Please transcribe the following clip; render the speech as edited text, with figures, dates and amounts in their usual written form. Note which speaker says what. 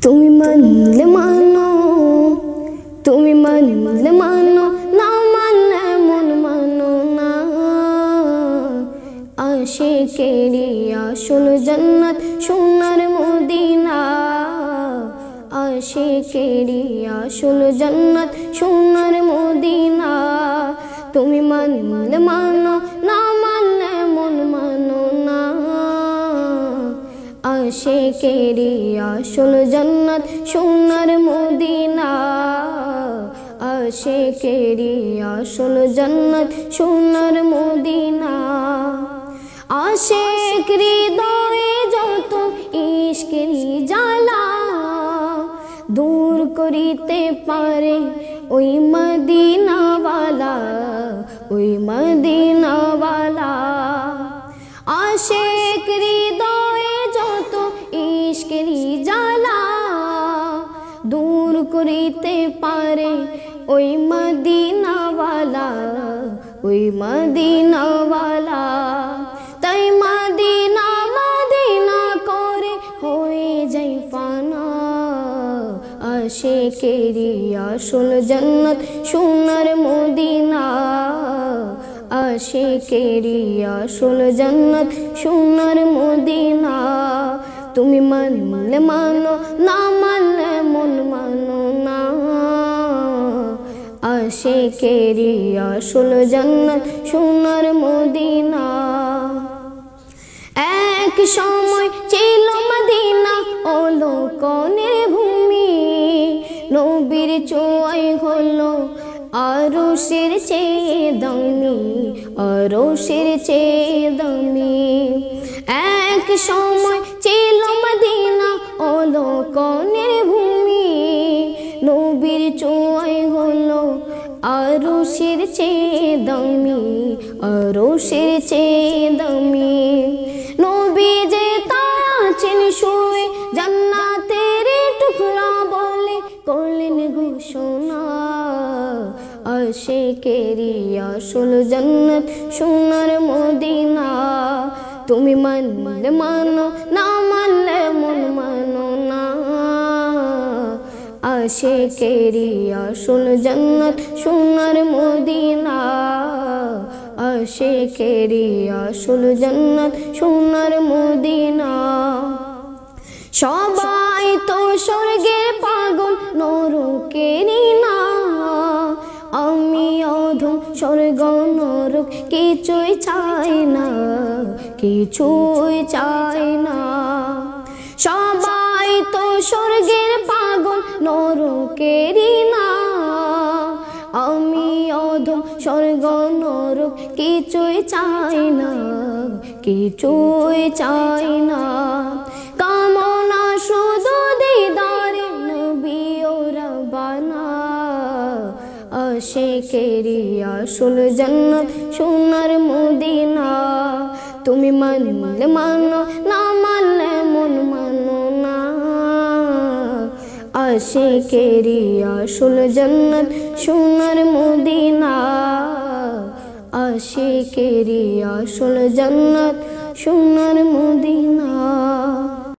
Speaker 1: তুমি মানলে মানো, তুমি মানলে মানো, না মানলে মন মানো না। আশিকেরি আসল জান্নাত সোনার মদিনা, আশিকেরি আসল জান্নাত সোনার মদিনা। তুমি মানলে মানো, না মানলে মন মানো না। আশিকেরি আসল জান্নাত সোনার মদিনা, আশিকেরি আসল জান্নাত সোনার মদিনা। আশিক হৃদয়ে যত ইশকেরি জ্বালা, দূর করিতে পারে ওই মদিনাওয়ালা, ওই মদিনাওয়ালা। আশিক হৃদয়ে যত ইশকেরি জ্বালা, দূর করিতে পারে ওই মদিনাওয়ালা, ওই মদিনাওয়ালা। তাই মদিনা মদিনা করে হয়ে যাই ফানা। আশিকেরি আসল জান্নাত সোনার মদিনা, আশিকেরি আসল জান্নাত সোনার মদিনা। তুমি মানলে মানো, না মানলে মন মানো না। আশিকেরি আসল জান্নাত সোনার মদিনা। এক সময় ছিল মদিনা অলৌকনের ভূমি, নবীর ছোঁয়ায় হলো আরশের চেয়ে দামি, আরশের চেয়ে দামি। এক সময় ছিল মদিনা অলৌকনের ভূমি, নবীর ছোঁয়ায় হলো আরশের চেয়ে দামি, আরশের চেয়ে দামি। নবী যে আছেন শুয়ে জান্নাতের টুকরা বলে করলেন ঘোষণা। আশিকেরি আসল জান্নাত সোনার মদিনা। তুমি মানলে মানো, না মানলে মন মানো না। আশিকেরি আসল জান্নাত সোনার মদিনা, আশিকেরি আসল জান্নাত সোনার মদিনা। সবাই তো স্বর্গের পাগল নরকেরই না, আমি অধম স্বর্গ নরক কিছুই চাই না, কিছুই চাই না। সবাই তো স্বর্গের পাগল নরকেরই না, আমি অধম স্বর্গ নরক কিছুই চাই না, কিছুই চাই না। কামনা শুধু দিদারে নবী ও রাব্বানা। আশিকেরি আসল জান্নাত সোনার মদিনা। তুমি মানলে মানো, না মানলে মন মানো না। আশিকেরি আসল জান্নাত সোনার মদিনা, আশিকেরি আসল জান্নাত সোনার মদিনা।